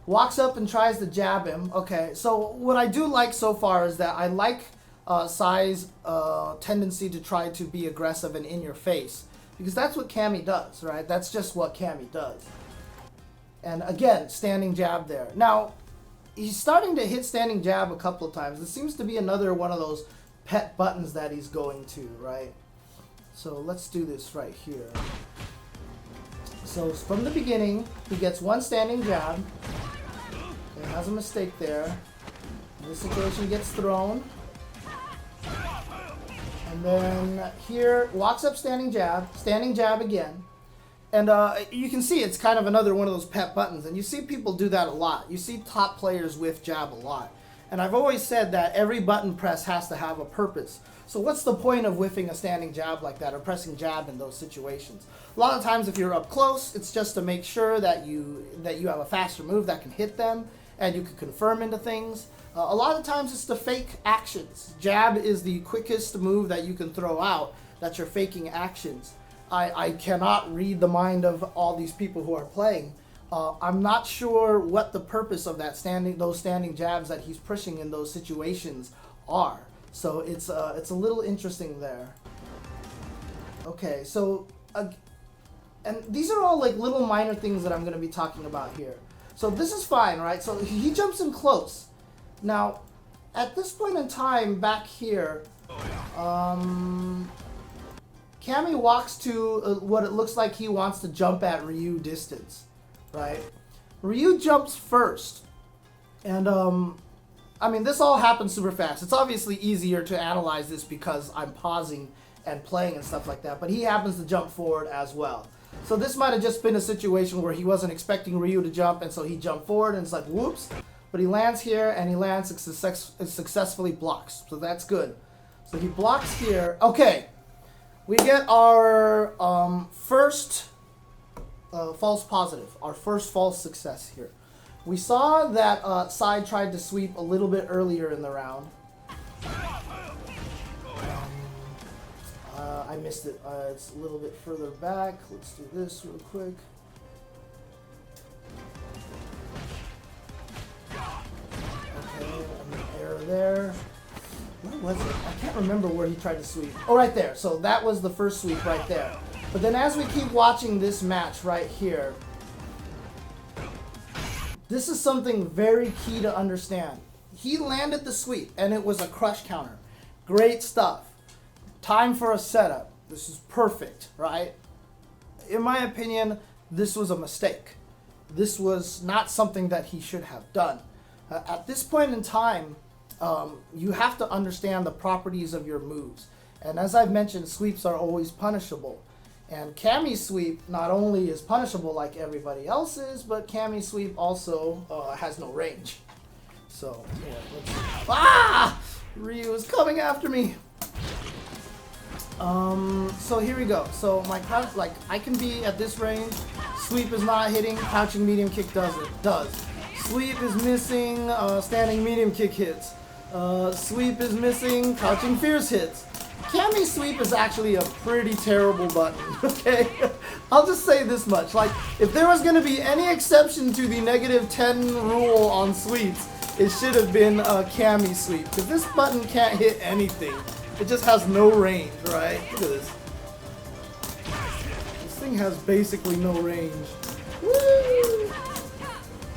walks up and tries to jab him. Okay, so what I do like so far is that I like Sai's tendency to try to be aggressive and in your face, because that's what Cammy does, right? That's just what Cammy does. And again, standing jab there. Now, he's starting to hit standing jab a couple of times. It seems to be another one of those pet buttons that he's going to, right? So let's do this right here. So from the beginning, he gets one standing jab. Okay, has a mistake there. This situation gets thrown. And then here, walks up standing jab again. And you can see it's kind of another one of those pet buttons. And you see people do that a lot. You see top players whiff jab a lot. And I've always said that every button press has to have a purpose. So what's the point of whiffing a standing jab like that or pressing jab in those situations? A lot of times if you're up close, it's just to make sure that you have a faster move that can hit them and you can confirm into things. A lot of times it's to fake actions. Jab is the quickest move that you can throw out that you're faking actions. I cannot read the mind of all these people who are playing. I'm not sure what the purpose of that those standing jabs that he's pushing in those situations are. So it's a little interesting there. Okay, so and these are all like little minor things that I'm going to be talking about here. So this is fine, right? So he jumps in close. Now, at this point in time back here, Cammy walks to what it looks like he wants to jump at Ryu distance, right? Ryu jumps first. And, I mean, this all happens super fast. It's obviously easier to analyze this because I'm pausing and playing and stuff like that, but he happens to jump forward as well. So this might have just been a situation where he wasn't expecting Ryu to jump, and so he jumped forward, and it's like, whoops. But he lands here, and he lands and successfully blocks. So that's good. So he blocks here. Okay. We get our first false positive, our first false success here. We saw that Sai tried to sweep a little bit earlier in the round. I missed it. It's a little bit further back. Let's do this real quick. Okay, an error there. Where was it? I can't remember where he tried to sweep. Oh, right there. So that was the first sweep right there. But then as we keep watching this match right here, this is something very key to understand. He landed the sweep, and it was a crush counter. Great stuff. Time for a setup. This is perfect, right? In my opinion, this was a mistake. This was not something that he should have done. At this point in time, you have to understand the properties of your moves. And as I've mentioned, sweeps are always punishable. And Cammy's sweep not only is punishable like everybody else's, but Cammy's sweep also has no range. So, yeah, let's see. Ah! Ryu is coming after me. So here we go. So my crouch, like, I can be at this range. Sweep is not hitting. Crouching medium kick does. Sweep is missing. Standing medium kick hits. Sweep is missing. Crouching fierce hits. Cammy's sweep is actually a pretty terrible button, okay? I'll just say this much. Like, if there was going to be any exception to the -10 rule on sweeps, it should have been a Cammy sweep. Because this button can't hit anything. It just has no range, right? Look at this. This thing has basically no range. Woo!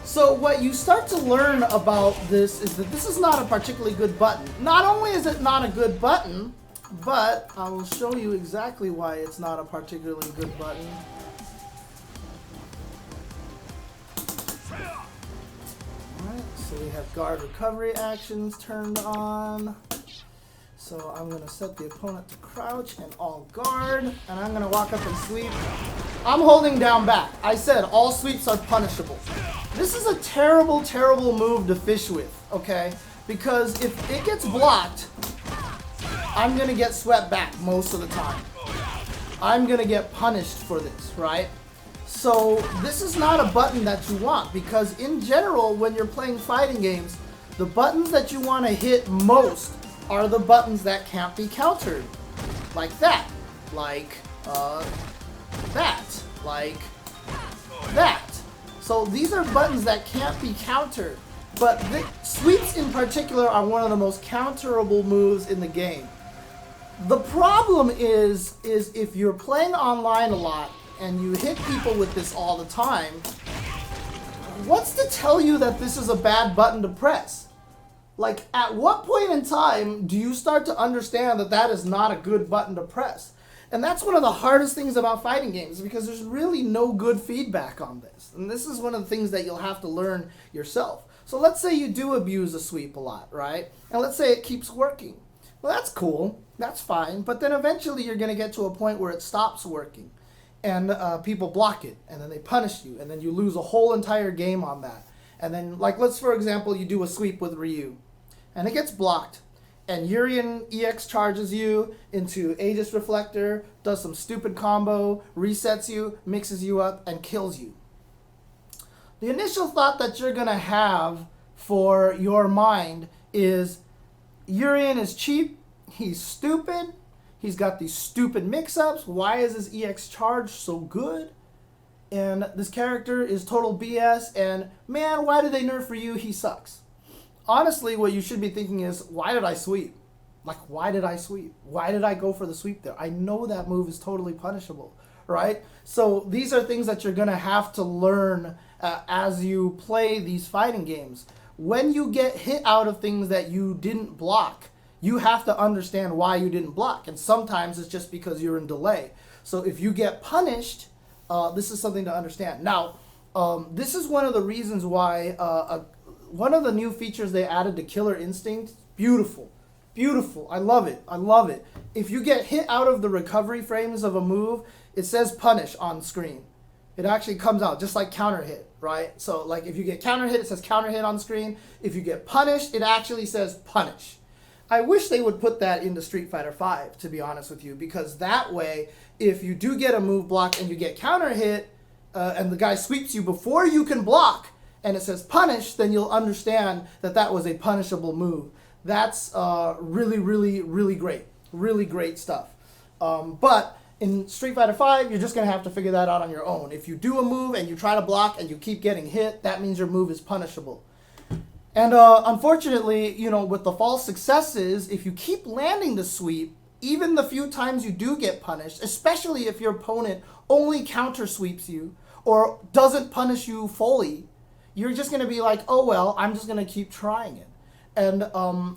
So what you start to learn about this is that this is not a particularly good button. Not only is it not a good button, but I will show you exactly why it's not a particularly good button. Alright, so we have guard recovery actions turned on. So I'm going to set the opponent to crouch and all guard, and I'm going to walk up and sweep. I'm holding down back. I said all sweeps are punishable. This is a terrible, terrible move to fish with, okay? Because if it gets blocked, I'm going to get swept back most of the time. I'm going to get punished for this, right? So this is not a button that you want, because in general, when you're playing fighting games, the buttons that you want to hit most are the buttons that can't be countered. Like that. Like that. Like that. So these are buttons that can't be countered. But the sweeps in particular are one of the most counterable moves in the game. The problem is if you're playing online a lot and you hit people with this all the time, what's to tell you that this is a bad button to press? Like, at what point in time do you start to understand that that is not a good button to press? And that's one of the hardest things about fighting games, because there's really no good feedback on this. And this is one of the things that you'll have to learn yourself. So let's say you do abuse a sweep a lot, right? And let's say it keeps working. Well, that's cool. That's fine. But then eventually you're going to get to a point where it stops working. And people block it. And then they punish you. And then you lose a whole entire game on that. And then, like, let's, for example, you do a sweep with Ryu. And it gets blocked. And Urian EX charges you into Aegis Reflector, does some stupid combo, resets you, mixes you up, and kills you. The initial thought that you're going to have for your mind is, Urian is cheap, he's stupid, he's got these stupid mix-ups, why is his EX charge so good? And this character is total BS, and man, why did they nerf for you? He sucks. Honestly, what you should be thinking is, why did I sweep? Like, why did I sweep? Why did I go for the sweep there? I know that move is totally punishable, right? So these are things that you're going to have to learn as you play these fighting games. When you get hit out of things that you didn't block, you have to understand why you didn't block. And sometimes it's just because you're in delay. So if you get punished, this is something to understand. Now, this is one of the reasons why one of the new features they added to Killer Instinct, beautiful. Beautiful. I love it. I love it. If you get hit out of the recovery frames of a move, it says punish on screen. It actually comes out just like counter hit, right? So like if you get counter hit, it says counter hit on screen. If you get punished, it actually says punish. I wish they would put that into Street Fighter V, to be honest with you, because that way, if you do get a move block and you get counter hit, and the guy sweeps you before you can block, and it says punish, then you'll understand that that was a punishable move. That's really, really, really great. Really great stuff. But in Street Fighter V, you're just going to have to figure that out on your own. If you do a move and you try to block and you keep getting hit, that means your move is punishable. And unfortunately, you know, with the false successes, if you keep landing the sweep, even the few times you do get punished, especially if your opponent only counter sweeps you or doesn't punish you fully, you're just going to be like, oh, well, I'm just going to keep trying it. And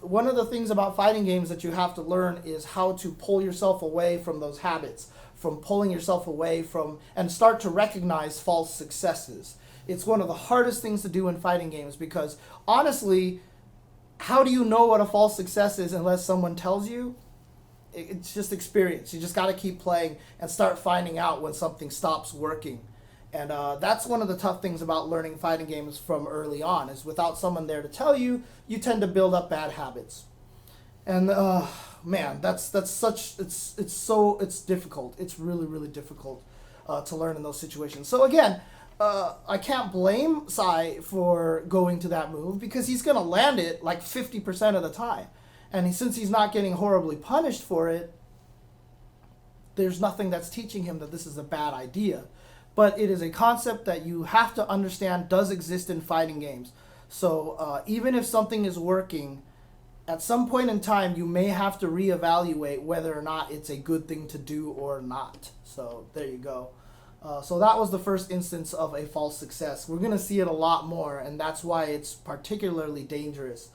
one of the things about fighting games that you have to learn is how to pull yourself away from those habits, from pulling yourself away from, and start to recognize false successes. It's one of the hardest things to do in fighting games because, honestly, how do you know what a false success is unless someone tells you? It's just experience. You just got to keep playing and start finding out when something stops working. And that's one of the tough things about learning fighting games from early on, is without someone there to tell you, you tend to build up bad habits. And man, it's difficult. It's really, really difficult to learn in those situations. So again, I can't blame Sai for going to that move because he's going to land it like 50% of the time. And since he's not getting horribly punished for it, there's nothing that's teaching him that this is a bad idea. But it is a concept that you have to understand does exist in fighting games. So even if something is working, at some point in time, you may have to reevaluate whether or not it's a good thing to do or not. So there you go. So that was the first instance of a false success. We're going to see it a lot more, and that's why it's particularly dangerous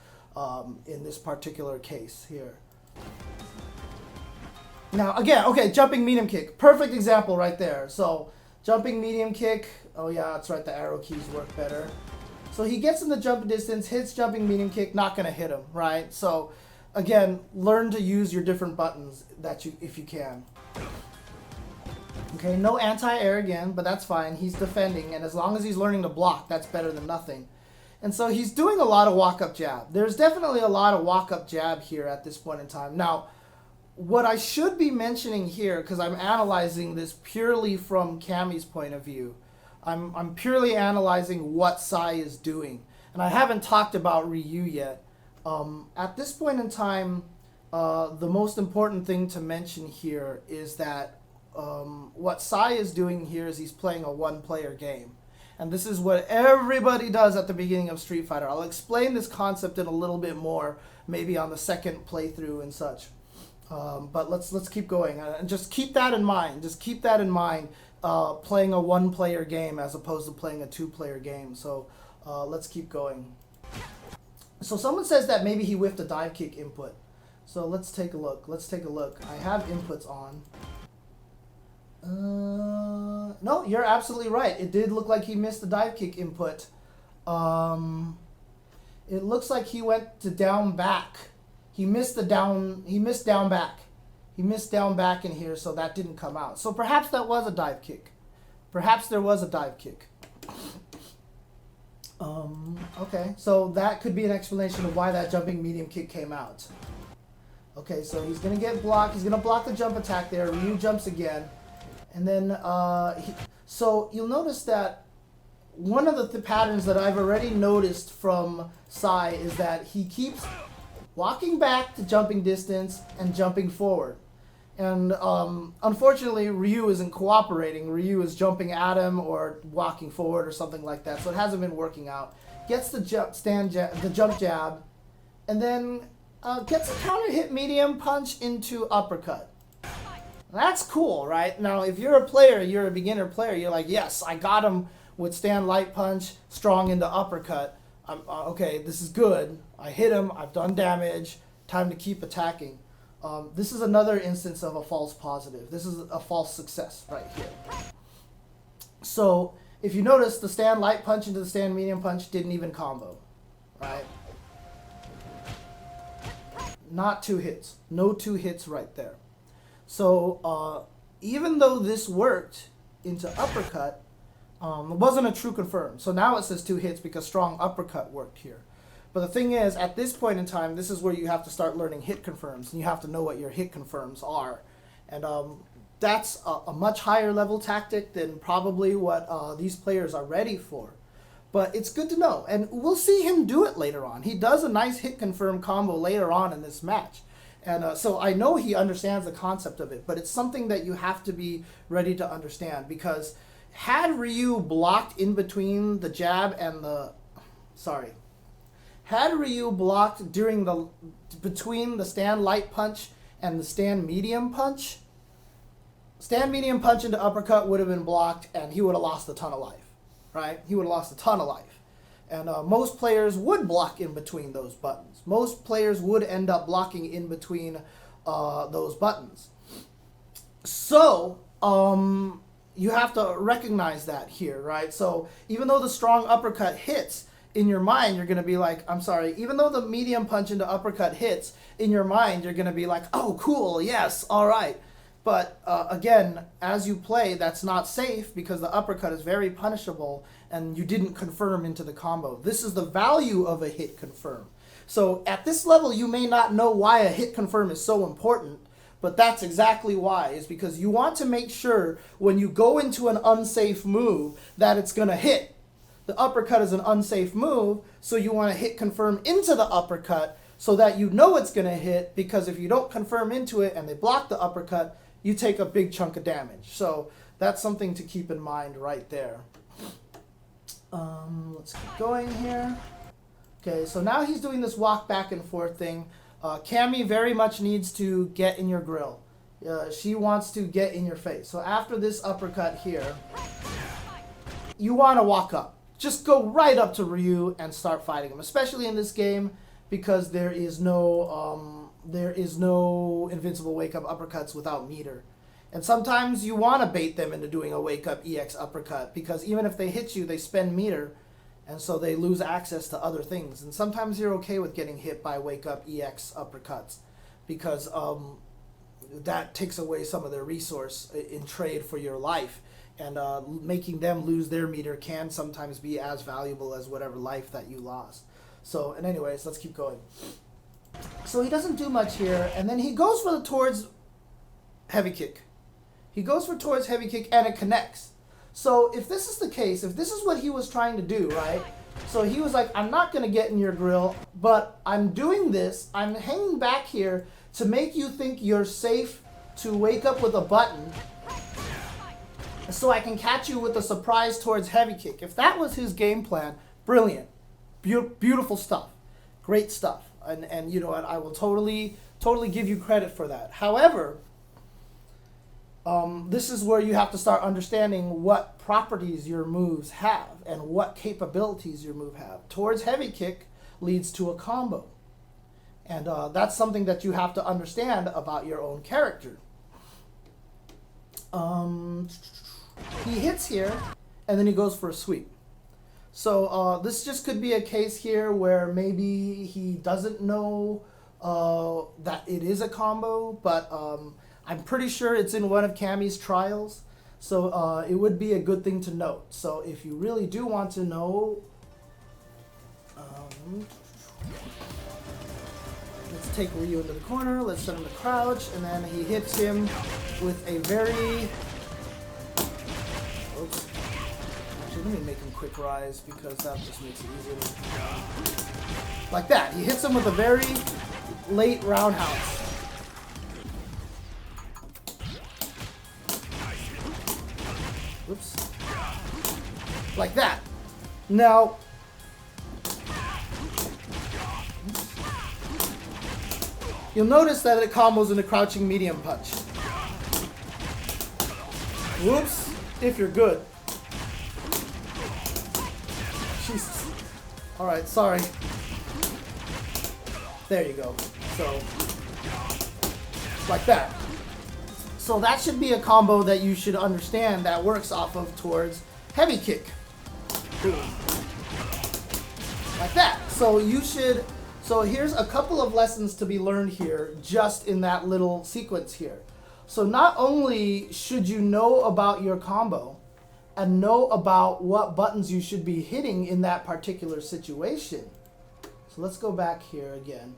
in this particular case here. Now, again, okay, jumping medium kick. Perfect example right there. So jumping medium kick, oh yeah, that's right, the arrow keys work better. So he gets in the jump distance, hits jumping medium kick, not going to hit him, right? So again, learn to use your different buttons if you can. Okay, no anti-air again, but that's fine. He's defending, and as long as he's learning to block, that's better than nothing. And so he's doing a lot of walk-up jab. There's definitely a lot of walk-up jab here at this point in time. Now, what I should be mentioning here, because I'm analyzing this purely from Cammy's point of view, I'm purely analyzing what Sai is doing. And I haven't talked about Ryu yet. At this point in time, the most important thing to mention here is that what Sai is doing here is he's playing a one-player game. And this is what everybody does at the beginning of Street Fighter. I'll explain this concept in a little bit more, maybe on the second playthrough and such. But let's keep going. And just keep that in mind. Just keep that in mind, playing a one-player game as opposed to playing a two-player game. So let's keep going. So someone says that maybe he whiffed a dive kick input. So let's take a look. Let's take a look. I have inputs on. No, you're absolutely right. It did look like he missed the dive kick input. It looks like he went to down back. He missed down back. He missed down back in here, so that didn't come out. So perhaps that was a dive kick. Perhaps there was a dive kick. Okay, so that could be an explanation of why that jumping medium kick came out. Okay, so he's going to get blocked. He's going to block the jump attack there. Ryu jumps again. And then, so you'll notice that one of the patterns that I've already noticed from Sai is that he keeps walking back to jumping distance and jumping forward. And unfortunately, Ryu isn't cooperating. Ryu is jumping at him or walking forward or something like that. So it hasn't been working out. Gets the jump jab, and then gets a counter hit medium punch into uppercut. That's cool, right? Now, if you're a player, you're a beginner player, you're like, yes, I got him with stand light punch, strong into uppercut. Okay, this is good. I hit him, I've done damage, time to keep attacking. This is another instance of a false positive. This is a false success right here. So, if you notice, the stand light punch into the stand medium punch didn't even combo, right? Not 2 hits. No 2 hits right there. So, even though this worked into uppercut, it wasn't a true confirm. So now it says 2 hits because strong uppercut worked here. But the thing is, at this point in time, this is where you have to start learning hit confirms. And you have to know what your hit confirms are. And that's a much higher level tactic than probably what these players are ready for. But it's good to know. And we'll see him do it later on. He does a nice hit confirm combo later on in this match. And so I know he understands the concept of it, but it's something that you have to be ready to understand, because had Ryu blocked in between the jab and the... Had Ryu blocked between the stand light punch and the stand medium punch into uppercut would have been blocked and he would have lost a ton of life, right? He would have lost a ton of life. And most players would block in between those buttons. Most players would end up blocking in between those buttons. So, you have to recognize that here, right? So, even though the strong uppercut hits, in your mind, you're going to be like, I'm sorry, even though the medium punch into uppercut hits, in your mind, you're going to be like, oh, cool, yes, all right. But again, as you play, that's not safe because the uppercut is very punishable and you didn't confirm into the combo. This is the value of a hit confirm. So at this level, you may not know why a hit confirm is so important, but that's exactly why. Is because you want to make sure when you go into an unsafe move that it's going to hit. The uppercut is an unsafe move, so you want to hit confirm into the uppercut so that you know it's going to hit, because if you don't confirm into it and they block the uppercut, you take a big chunk of damage. So that's something to keep in mind right there. Let's keep going here. Okay, so now he's doing this walk back and forth thing. Cammy very much needs to get in your grill. She wants to get in your face. So after this uppercut here, you want to walk up. Just go right up to Ryu and start fighting him, especially in this game because there is no invincible wake-up uppercuts without meter. And sometimes you want to bait them into doing a wake-up EX uppercut because even if they hit you, they spend meter, and so they lose access to other things. And sometimes you're okay with getting hit by wake-up EX uppercuts because that takes away some of their resource in trade for your life. And making them lose their meter can sometimes be as valuable as whatever life that you lost. So, and anyways, let's keep going. So he doesn't do much here, and then he goes for towards heavy kick. He goes for towards heavy kick, and it connects. So if this is the case, if this is what he was trying to do, right? So he was like, I'm not going to get in your grill, but I'm doing this. I'm hanging back here to make you think you're safe to wake up with a button. so I can catch you with a surprise towards heavy kick. If that was his game plan, brilliant. Beautiful stuff. Great stuff. And you know what, I will totally give you credit for that. However, this is where you have to start understanding what properties your moves have and what capabilities your move have. Towards heavy kick leads to a combo. And that's something that you have to understand about your own character. He hits here, and then he goes for a sweep. So this just could be a case here where maybe he doesn't know that it is a combo, but I'm pretty sure it's in one of Cammy's trials. So it would be a good thing to note. So if you really do want to know, let's take Ryu into the corner, let's set him to crouch, and then he hits him with a very... Oops. Actually, let me make him quick rise because that just makes it easier. Like that. He hits him with a very late roundhouse. Oops. Like that. Now, you'll notice that it combos in a crouching medium punch. Whoops, if you're good. Jesus. Alright, sorry. There you go. So, like that. So that should be a combo that you should understand that works off of towards heavy kick. Like that. So you should... So here's a couple of lessons to be learned here just in that little sequence here. So not only should you know about your combo and know about what buttons you should be hitting in that particular situation. So let's go back here again.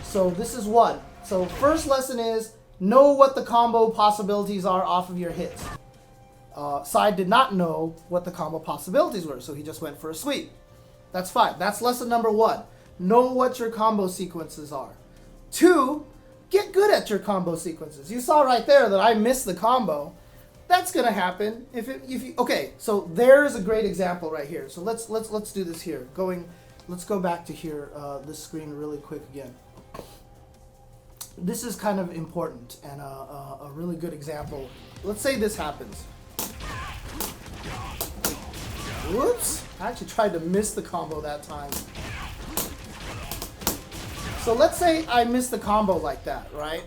So this is one. So first lesson is know what the combo possibilities are off of your hits. Side did not know what the combo possibilities were, so he just went for a sweep. That's fine. That's lesson number one. Know what your combo sequences are. 2, get good at your combo sequences. You saw right there that I missed the combo. That's gonna happen if you okay. So there's a great example right here. So let's do this here. Let's go back to here. This screen really quick again. This is kind of important and a really good example. Let's say this happens. Whoops! I actually tried to miss the combo that time. So let's say I miss the combo like that, right?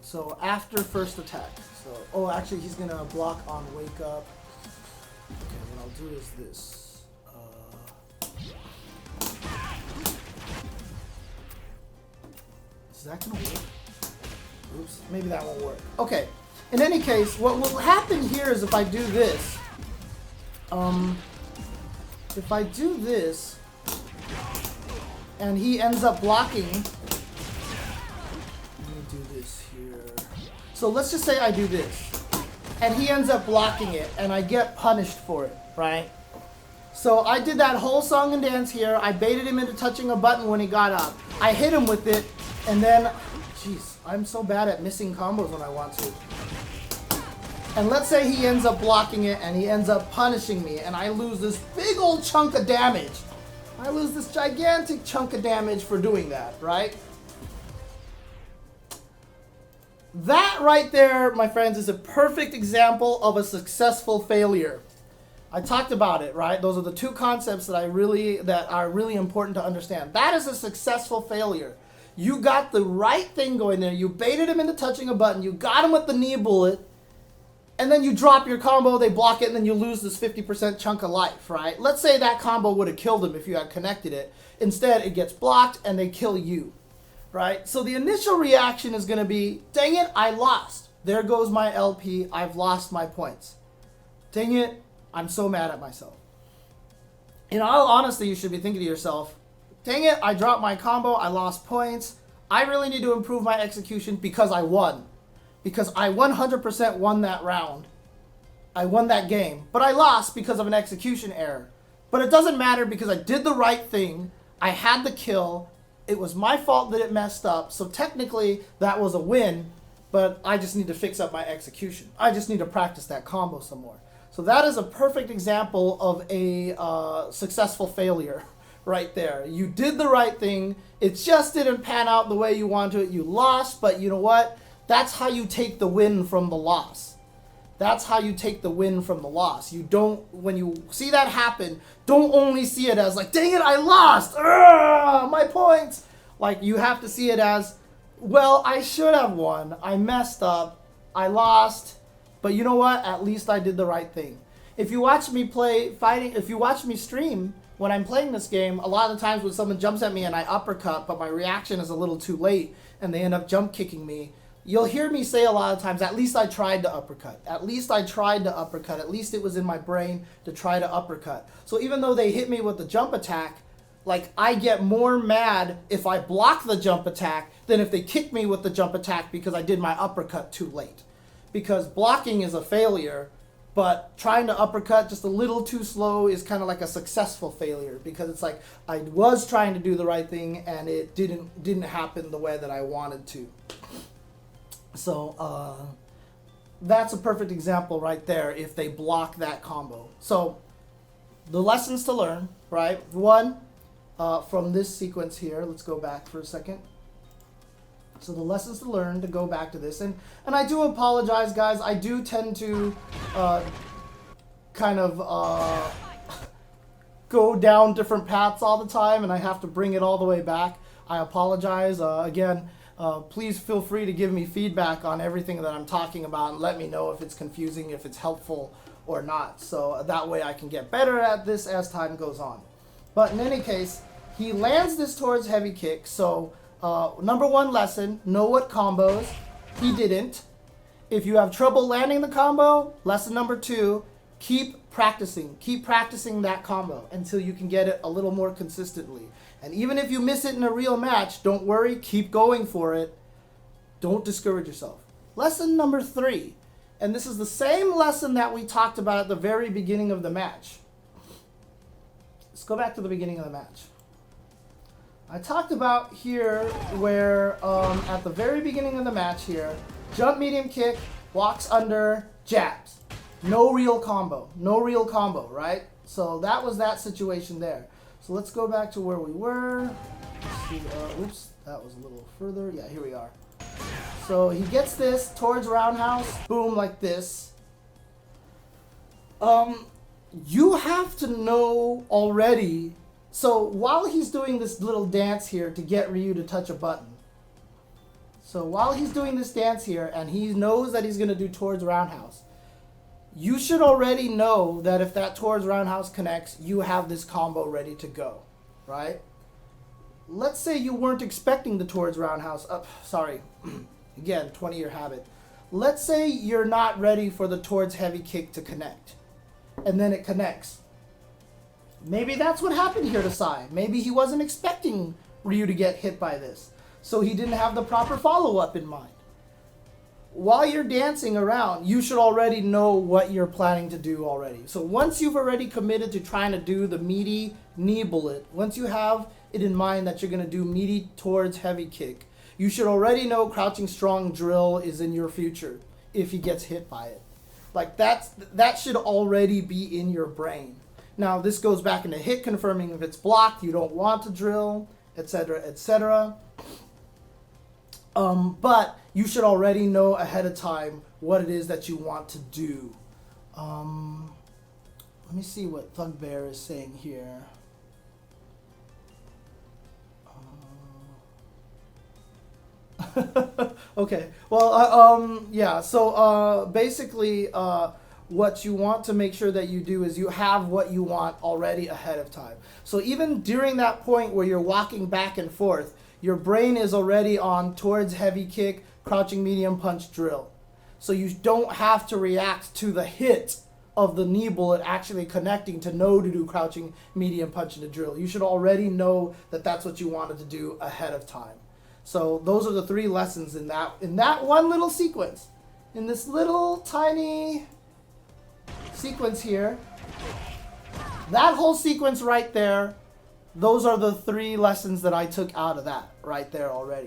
So after first attack. So, oh, actually he's gonna block on wake up. Okay, what I'll do is this. Is that gonna work? Oops, maybe that won't work. Okay, in any case, what will happen here is if I do this, if I do this, and he ends up blocking. Let me do this here. So let's just say I do this, and he ends up blocking it, and I get punished for it, right? So I did that whole song and dance here. I baited him into touching a button when he got up. I hit him with it, and then, jeez, I'm so bad at missing combos when I want to. And let's say he ends up blocking it, and he ends up punishing me, and I lose this big old chunk of damage. I lose this gigantic chunk of damage for doing that, right? That right there, my friends, is a perfect example of a successful failure. I talked about it, right? Those are the two concepts that are really important to understand. That is a successful failure. You got the right thing going there. You baited him into touching a button. You got him with the knee bullet. And then you drop your combo, they block it, and then you lose this 50% chunk of life, right? Let's say that combo would have killed him if you had connected it. Instead, it gets blocked, and they kill you, right? So the initial reaction is going to be, dang it, I lost. There goes my LP. I've lost my points. Dang it, I'm so mad at myself. In all honesty, you should be thinking to yourself, dang it, I dropped my combo, I lost points. I really need to improve my execution because I won. Because I 100% won that round. I won that game. But I lost because of an execution error. But it doesn't matter because I did the right thing. I had the kill. It was my fault that it messed up. So technically, that was a win. But I just need to fix up my execution. I just need to practice that combo some more. So that is a perfect example of a successful failure right there. You did the right thing. It just didn't pan out the way you wanted it. You lost, but you know what? That's how you take the win from the loss. That's how you take the win from the loss. You don't, when you see that happen, don't only see it as like, dang it, I lost. My points. Like, you have to see it as, well, I should have won. I messed up. I lost. But you know what? At least I did the right thing. If you watch me play fighting, if you watch me stream when I'm playing this game, a lot of the times when someone jumps at me and I uppercut, but my reaction is a little too late and they end up jump kicking me, you'll hear me say a lot of times, at least I tried to uppercut. At least I tried to uppercut. At least it was in my brain to try to uppercut. So even though they hit me with the jump attack, like, I get more mad if I block the jump attack than if they kick me with the jump attack because I did my uppercut too late. Because blocking is a failure, but trying to uppercut just a little too slow is kind of like a successful failure, because it's like I was trying to do the right thing and it didn't happen the way that I wanted to. So that's a perfect example right there if they block that combo. So the lessons to learn, right? One, from this sequence here, let's go back for a second. So the lessons to learn, to go back to this. And I do apologize, guys. I do tend to kind of go down different paths all the time, and I have to bring it all the way back. I apologize. Again, please feel free to give me feedback on everything that I'm talking about and let me know if it's confusing, if it's helpful or not. So that way I can get better at this as time goes on. But in any case, he lands this towards heavy kick. So number one lesson, know what combos. He didn't. If you have trouble landing the combo, lesson number two, keep practicing. Keep practicing that combo until you can get it a little more consistently. And even if you miss it in a real match, don't worry, keep going for it. Don't discourage yourself. Lesson number three, and this is the same lesson that we talked about at the very beginning of the match. Let's go back to the beginning of the match. I talked about here where at the very beginning of the match here, jump medium kick, walks under, jabs. No real combo. No real combo, right? So that was that situation there. So let's go back to where we were. Let's see, oops, that was a little further. Yeah, here we are. So he gets this towards roundhouse, boom, like this. You have to know already. So while he's doing this little dance here to get Ryu to touch a button. So while he's doing this dance here and he knows that he's going to do towards roundhouse, you should already know that if that towards roundhouse connects, you have this combo ready to go, right? Let's say you weren't expecting the towards roundhouse. Sorry, again, 20-year habit. Let's say you're not ready for the towards heavy kick to connect, and then it connects. Maybe that's what happened here to Sai. Maybe he wasn't expecting Ryu to get hit by this, so he didn't have the proper follow-up in mind. While you're dancing around, you should already know what you're planning to do already. So once you've already committed to trying to do the meaty knee bullet, once you have it in mind that you're going to do meaty towards heavy kick, you should already know crouching strong drill is in your future if he gets hit by it. Like that should already be in your brain. Now this goes back into hit confirming if it's blocked, you don't want to drill, etc., etc. But you should already know ahead of time what it is that you want to do. Let me see what Thugbear is saying here. Okay, well, yeah, so basically what you want to make sure that you do is you have what you want already ahead of time. So even during that point where you're walking back and forth, your brain is already on towards heavy kick, crouching medium punch drill. So you don't have to react to the hit of the knee bullet actually connecting to know to do crouching medium punch into drill. You should already know that that's what you wanted to do ahead of time. So those are the three lessons in that one little sequence. In this little tiny sequence here, that whole sequence right there, those are the three lessons that I took out of that right there already.